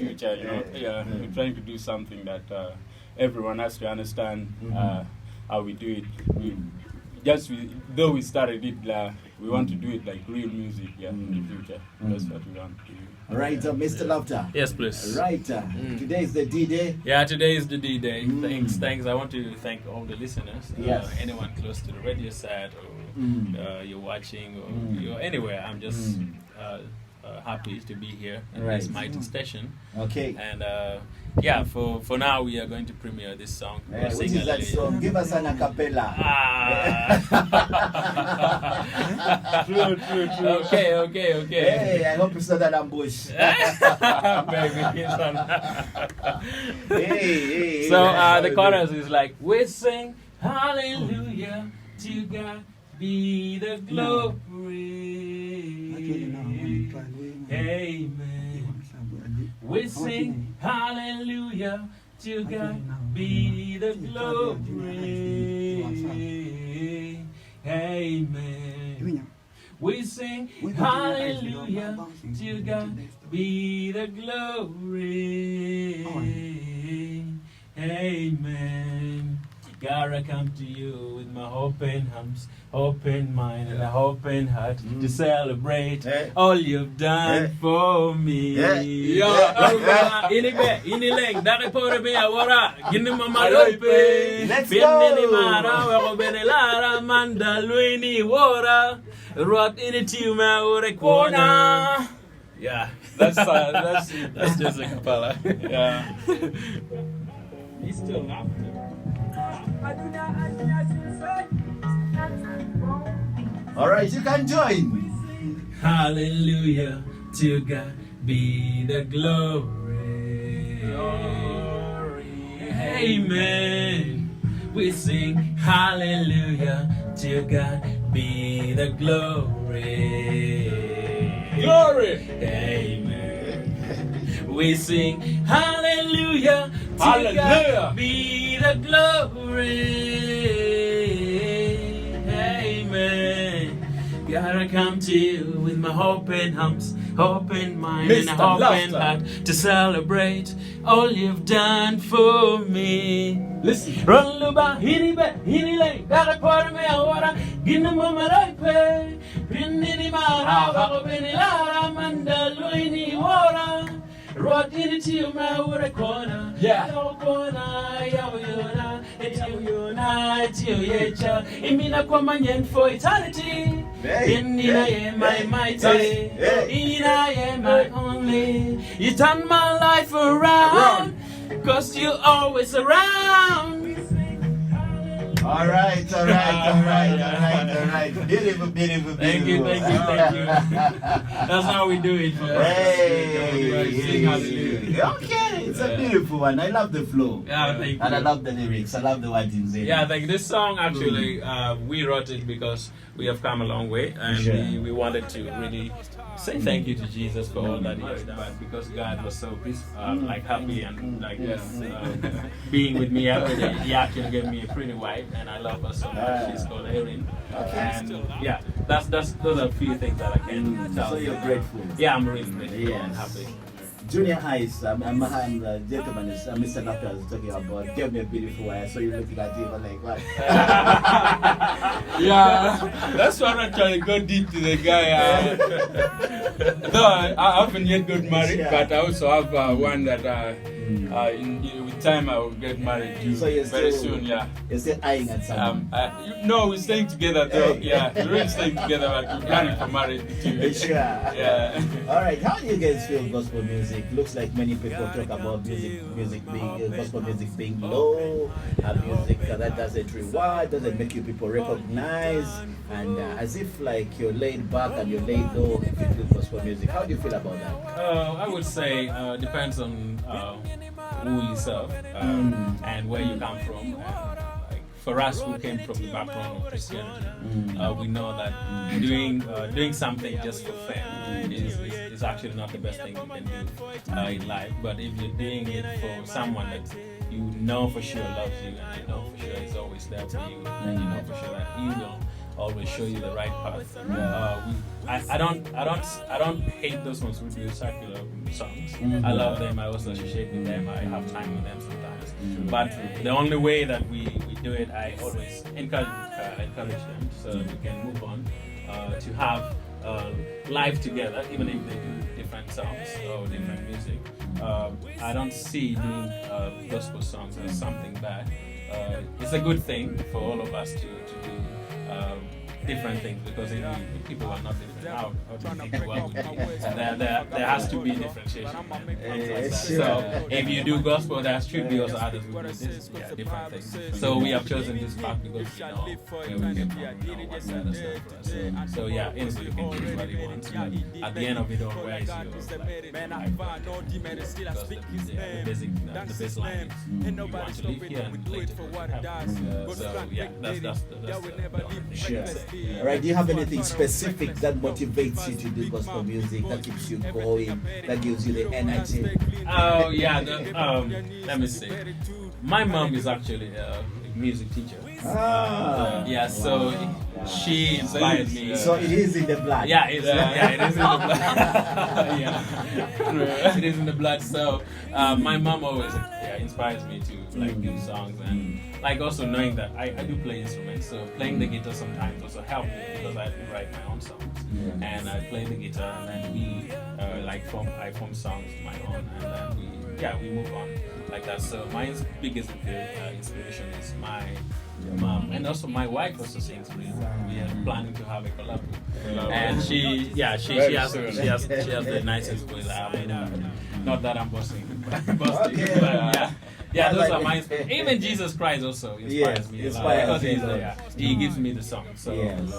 future, we're trying to do something that everyone has to understand how we do it. Though we started it, we want to do it like real music, in the future. That's what we want to do. All right, Mr. Laughter. Yes, please. Right, today is the D-Day. Yeah, today is the D-Day. Thanks. I want to thank all the listeners. Yes. Anyone close to the radio set, or you're watching, or you're anywhere. I'm just happy to be here in this mighty station. Okay. And for now we are going to premiere this song. Which is that song? Give us an a cappella. True. Okay. Hey, I hope it's not an ambush. hey. So the chorus is like, we sing hallelujah, to God be the glory. Amen. We sing hallelujah, to God be the glory. Amen. We sing hallelujah, to God be the glory. Amen. God, I come to you with my open arms, open mind, and an open heart to celebrate all you've done for me. Inileng, dare pore be awara, gini mama lope. Let's Bini go. mara, wako benelara, manda luini wora, rot initi ore kona. Yeah, That's just a cappella. Yeah. he's still laughing. All right, you can join. Hallelujah, to God be the glory. Amen. We sing hallelujah, to God be the glory. Amen. We sing hallelujah, to God be the glory. Amen. God, I come to you with my open arms, open mind, and an open heart to celebrate all you've done for me. Listen. Roluba hinibe hinile dara por me ahora gina mama raipe rinni mara vago benilara mandaluini wora rodini ti ma ure kona kona yona etiyo yecha imina kwa manyen for eternity. Inina ye my mighty, Inina ye my only. You turn my life around, 'cause you're always around. All right. Beautiful. Thank you. That's how we do it. Sing hallelujah. Okay, it's a beautiful one. I love the flow. Yeah, thank you. And I love the lyrics. I love the words in there. Yeah, like this song actually, we wrote it because we have come a long way, and we wanted to really say thank you to Jesus for all that He has done, because God was so peaceful, happy and being with me every day. He actually gave me a pretty wife, and I love her so much. She's called Erin, and those are a few things that I can tell. So you're grateful. Yeah, I'm really grateful and happy. Junior highs, the gentleman is Mr. Laughter is talking about. Give me a beautiful wife. So you're looking at him like what? Yeah, that's why I'm not trying to go deep to the guy. Though I haven't yet got married, but I also have one that with time I will get married to very soon. Yeah. You're still eyeing at someone. No, we're staying together though. Yeah, we're really staying together, but we're planning for marriage too. Sure. Yeah. All right. How do you guys feel gospel music? Looks like many people talk about gospel music being low, music that doesn't reward, doesn't make you people recognize, and as if like you're laid back and you're laid low if you do gospel music. How do you feel about that? I would say depends on who you serve and where you come from. For us who came from the background of Christianity, we know that doing something just for fame is actually not the best thing you can do in life. But if you're doing it for someone that you know for sure loves you, and you know for sure is always there for you, and you know for sure that he will always show you the right path. I don't hate those ones who do secular songs. I love them. I also associate with them. I have time with them sometimes. But the only way that we do it, I always encourage them so that we can move on to have live together, even if they do different songs or different music. I don't see doing gospel songs as something bad. It's a good thing for all of us to do different things, because if people are not different, how do you think well would be? There has to be differentiation. So if you do gospel, there should be also others who do this, different things. So we have chosen this path because we know where we came from, we know what's better stuff for us. So yeah, anybody can choose what he wants. But at the end of it all, where is your because the baseline is you want to live here and later what happens. So yeah, that's the Sure. All right. Do you have anything specific that motivates you to do gospel music, that keeps you going, that gives you the energy? Oh yeah. Let me see. My mom is actually a music teacher. Yeah. So she inspired me. So it is in the blood. Yeah, it is in the blood. Yeah, it is in the blood. So my mom always inspires me to like do songs, and like also knowing that I do play instruments. So playing the guitar sometimes also helps me because I do write my own songs, and I play the guitar, and then we I form songs of my own, and then we move on like that. So my biggest inspiration is my mom, and also my wife also sings really well. We are planning to have a collab, and she has the nicest voice I have. Not that I'm boasting, but yeah, those are my inspirations. Even Jesus Christ also inspires me a lot because he gives me the song, so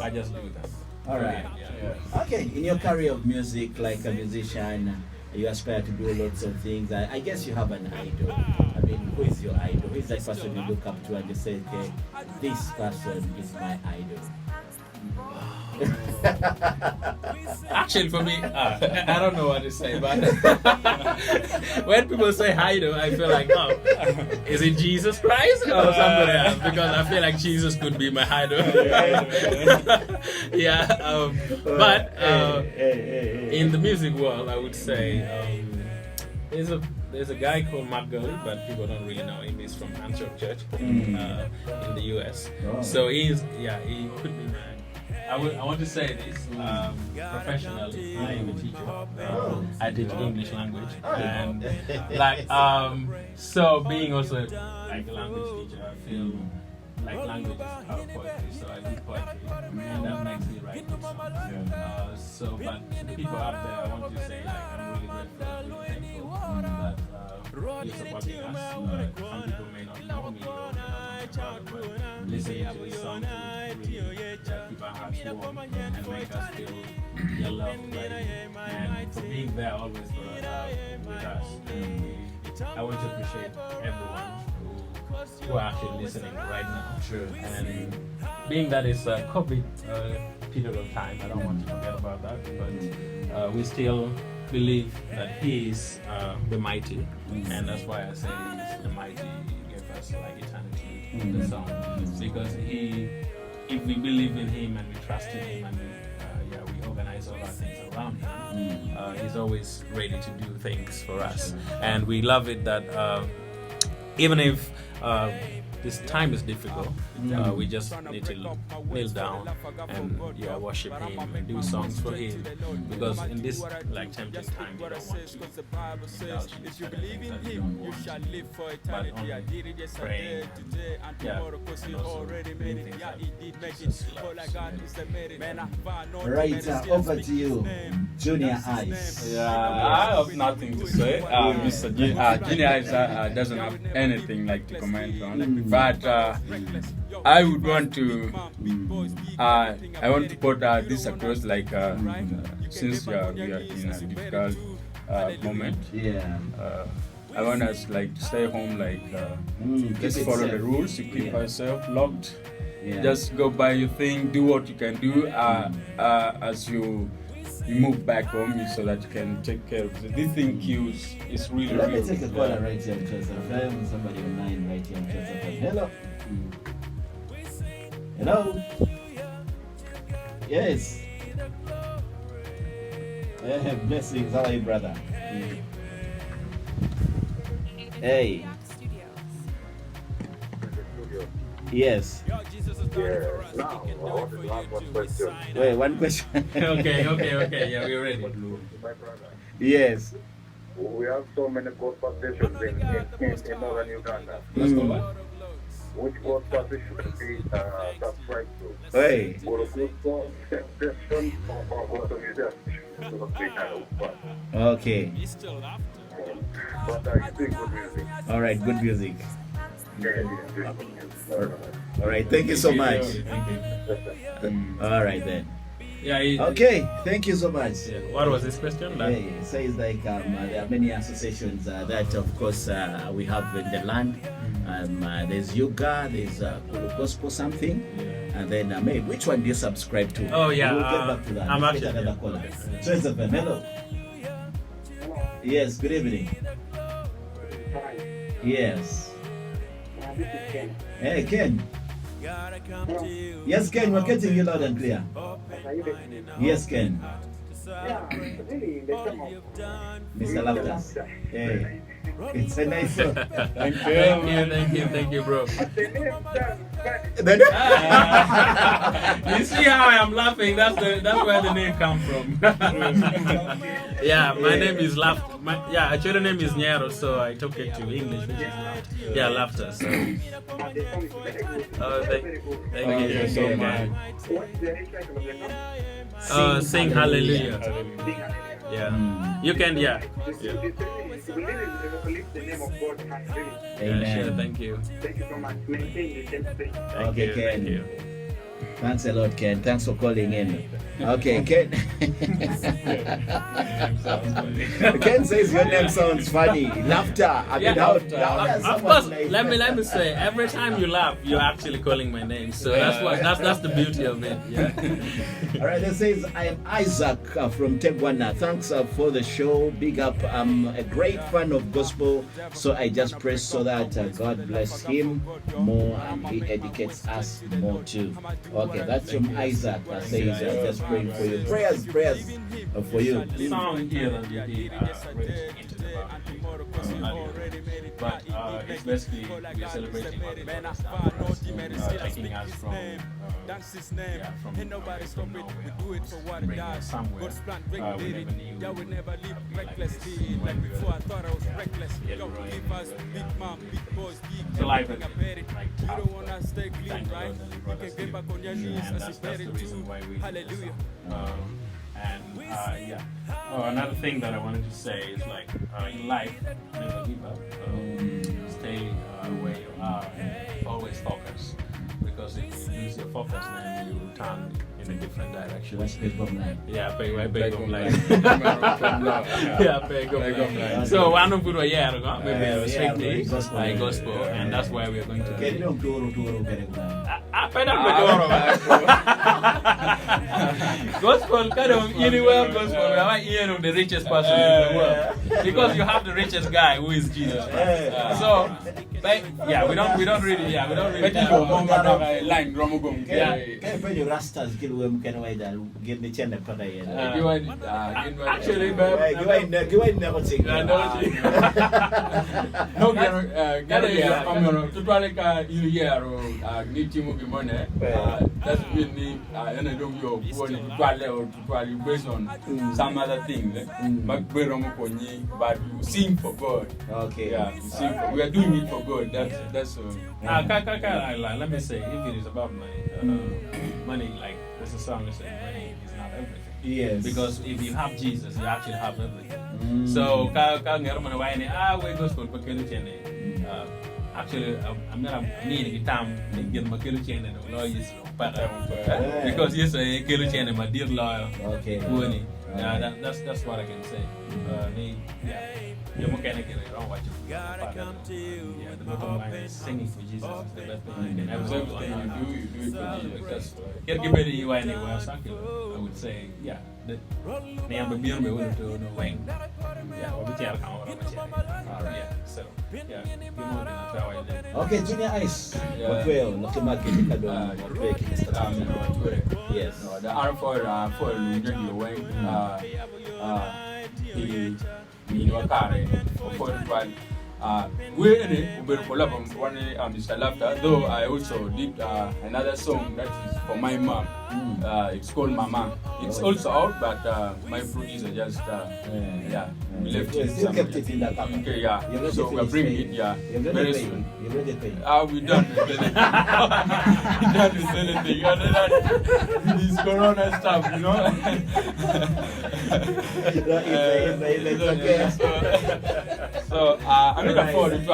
I just do that. All right. Okay, in your career of music, like a musician, you aspire to do lots of things. I guess you have an idol. I mean, who is your idol? Who is that person you look up to and you say, okay, this person is my idol? Actually, for me, I don't know what to say, but when people say idol, I feel like, oh, is it Jesus Christ or somebody else? Because I feel like Jesus could be my idol. But in the music world, I would say there's a guy called Matt Gurley, but people don't really know him. He's from Antioch Church in the US. So he could be my. I want to say this professionally. I am a teacher. I teach English language, and so being also like a language teacher, I feel like language is part of poetry. So I do poetry, and that makes me write good songs. But the people out there, I want to say I'm really grateful, really thankful that you're supporting us. Some people may not know me or but listening to this song really keep our hearts warm and make us feel your love, and for being there always with us. I want to appreciate everyone who are actually listening right now. True. And being that it's a COVID period of time, I don't want to forget about that, but we still believe that He is the mighty, and that's why I say He's the mighty. He gave us like eternity, the song, because if we believe in Him and we trust in Him and we organize all our things around Him, He's always ready to do things for us, and we love it that even if this time is difficult, we just need to kneel down and worship Him and do songs for Him, because in this like tempting time we don't want to indulge in this kind of things that we don't want, but only praying and also doing things that Jesus loves. Right, over to you, Junior Ice. Yeah, I have nothing to say. Mr. Junior Ice doesn't have anything like to comment on, but I would want to put this across, like since we are in a difficult moment. I want us like to stay home, like just follow the rules, to keep ourselves locked. Just go by your thing, do what you can do as you move back home, so that you can take care of it. This thing kills. It's really. Let me take a caller right here on Chelsea FM. Somebody online right here on Chelsea FM. Hello. Hello. Yes. Blessings. How are you, brother? Hey. Yes. Yeah, now I wanted to ask one question. Wait, one question. Okay. Yeah, we're ready. My brother, Yes. we have so many gospel stations in northern Uganda. Which gospel station we subscribe to? Hey. For a gospel station or gospel music? Okay. But I think good music. All right. Good music. Yeah. All right. Thank you so much. All right then. Yeah. Okay. Thank you so much. Yeah. What was this question? Like, Yeah, so it's like there are many associations that, of course, we have in the land. There's yoga, there's gospel something, and then maybe which one do you subscribe to? Oh, yeah, we'll get back to that. I'm Let's get actually- another caller. So it's a hello. Yes. Good evening. Yes. This is Ken. Hey Ken. Yes, Ken. We're getting you loud and clear. Are you there? Yes, Ken. Yeah, really, the term of Mr. Laughter. Hey. It's a nice one. Thank you, bro. the name sounds funny. Then- You see how I am laughing? That's where the name comes from. Yeah, my name is Laughter. Yeah, actually name is Nyero, so I took it to English, which is Laughter. Yeah, Laughter. So, And the song is very good. oh, Very good. thank you so much. What's the title of the song? Sing Hallelujah. Sing Hallelujah. Yeah, you can. Yeah. We live the name of God high. Really. Yeah, sure. Amen. Thank you. Thank you so much. Maintain the same thing. Thank Okay, you. Ken. Thank you. Thanks a lot, Ken. Thanks for calling in. Okay, Ken. Ken says your name sounds funny. Laughter. I mean, how does Of someone course, like- let me say, every time you laugh, you're actually calling my name. So that's the beauty of it. Yeah. All right, that says, I am Isaac from Tegwana. Thanks for the show. Big up. I'm a great fan of gospel, so I just pray so that God bless him more and he educates us more too. Okay, that's from Isaac. That says, just praying for you. Prayers for you. The song here that we did really hinted about earlier. But it's basically we're celebrating all the brothers taking us from nowhere, from bringing us somewhere we never knew we would be like this when we were so life is like tough, but thank God that He brought us here. And that's the reason why we do this song. Another thing that I wanted to say is like in life, never give up. Stay where you are and always focus. Because if you lose your focus, then you turn in a different direction. What's the problem? Yeah, pay of life. Yeah, pay of life. So one of good year ago, maybe a strictly gospel, and that's why we are going to Get get. no turu get I pay gospel kind of anywhere gospel. We are ear of the richest person in the world because you have the richest guy who is Jesus. So, yeah, we don't really. Can you put your rastas kill them can wait and give the channel for the Actually, give away never sing. No, to you year or need to move money. That's really and I don't go to based on some other thing. But you sing for God. Okay. Yeah, you sing for, we are doing it for God. That's let me say, if it is about money, money, like there's a song that says money is not everything. Yes. Because if you have Jesus, you actually have everything. So, we gospel actually, I'm not meaning the time to get my kilo chain and the lawyers. Because yes, a kilo chain and my dear lawyer. Okay. Yeah, that's what I can say. Yeah. You're mechanic and I don't watch it. Yeah, the bottom line is singing for Jesus is the best thing you can ever do. you do it for Jesus. Can't give it you anywhere secular. I would say, yeah. The name of beer me to no wing. Yeah, what we tell our yeah. So Okay, Junior Ice. Yeah. Well, nakimakita ka doon. Yes. The R4 for Lunjani way. He wakare for we in it will collab one Mr. Laughter, though I also did another song that is for my mom. It's called Mama. It's also out, but my producer just we left it. Still kept it in that album. Okay, yeah. So we're bringing it, very soon. You're ready to pay. We done with anything. We done with anything. Other than this corona stuff, you know. It's okay. So I'm looking forward to it.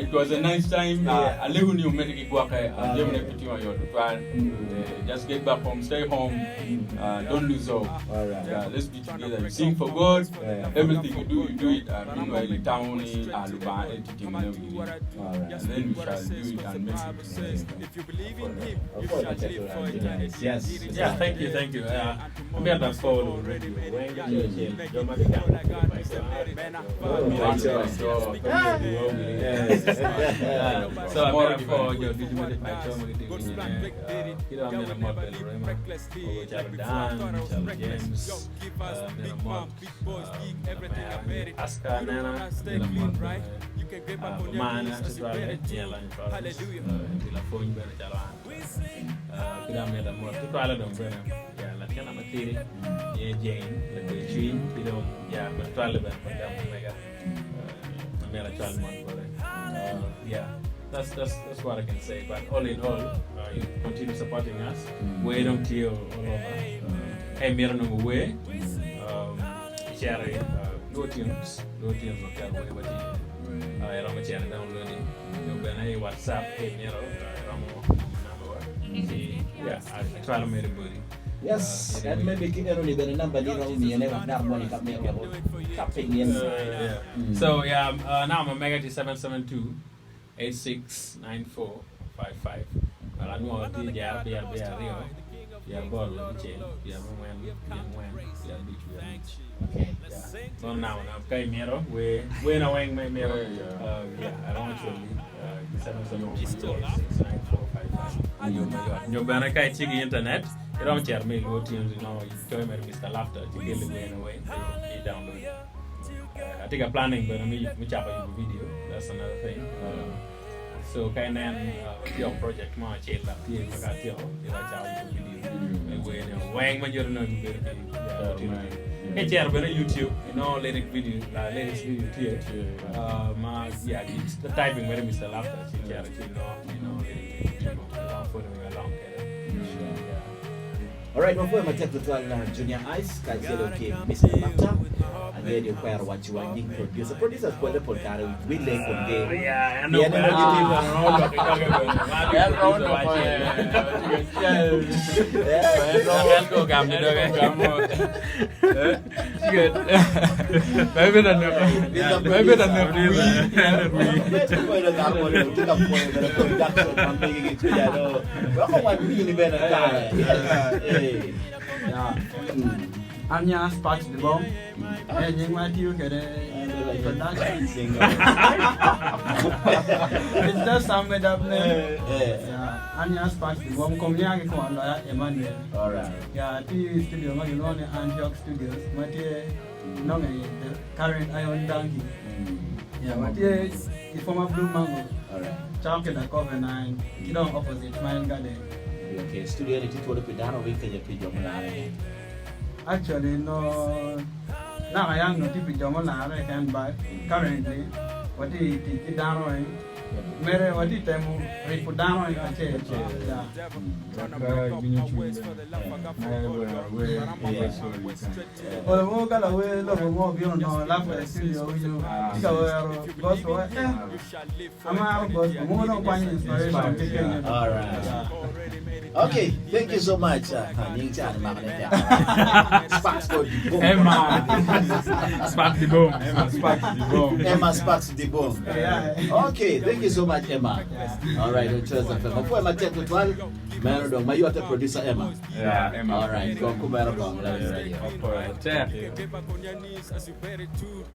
It was a nice time. I live in New Mexico. Just get back home, stay home, don't lose hope. Alright. Let's be together. Sing for God. Everything you do it. Meanwhile, the town, Luba, everything, and everything. And then we shall do it and make it. Yes. Yeah, thank you. I'm here to follow radio. So I'm here for your digital model, James, Aska, Nana, Mana, telephone, Jane, that's what I can say. But all in all, you continue supporting us. We don't clear all over. Hey, me no way. Share no tunes okay. But I don't share downloading. You can hey WhatsApp. Hey, me yeah, I try to make it good. Yes, and maybe keep only the number you know me and never have money coming about tapping in. So yeah, now I'm a Mega 772-869455. Well, I know the Okay. So now I'm going to we na wing my mirror. I don't want to leave. 772-869455. You're gonna kai chigi internet. You don't share me go teams, you know, you join Mr. Laughter to get the way away. You download. I think I'm planning but me chop a video. That's another thing. So kind of your project more change that here I got you chop video. When when you're not hey, share better YouTube, you know, latest video here. It's the typing where Mr. Laughter, you know, for them along. Alright, before I take the Junior Ice, can say okay, Mr. Laughter, and then you require what you want to produce. Producers put the podcast we lay from there. Yeah, I know. Anya sparks the bomb, and you might you get a production. It's just some made up name. Anya sparks the bomb. Come here, come on, Emmanuel. Alright. Yeah, TV studio, you know, the Antioch Studios. Mathieu, no, the current Iron Donkey. Yeah, Mathieu is from a Blue Mango. Alright. Chocolate at Cover 9, you know, opposite Mine Garden. Okay, studio that you told the Pidano, we can get your money. Actually, no. Now I am not if it's I can buy currently. What is it down? Mere what is them? We put down a chair. Well, more got away, love more beyond no laugh at studio. You go I'm out of more than one inspiration. Alright. Okay, thank you so much. Sparks for the boom. Emma Sparks the boom. Emma Sparks the boom. Okay, thank you so much, Emma. Alright, before I take the one, man, my you are the producer, Emma. Yeah, Emma. Alright, go come back.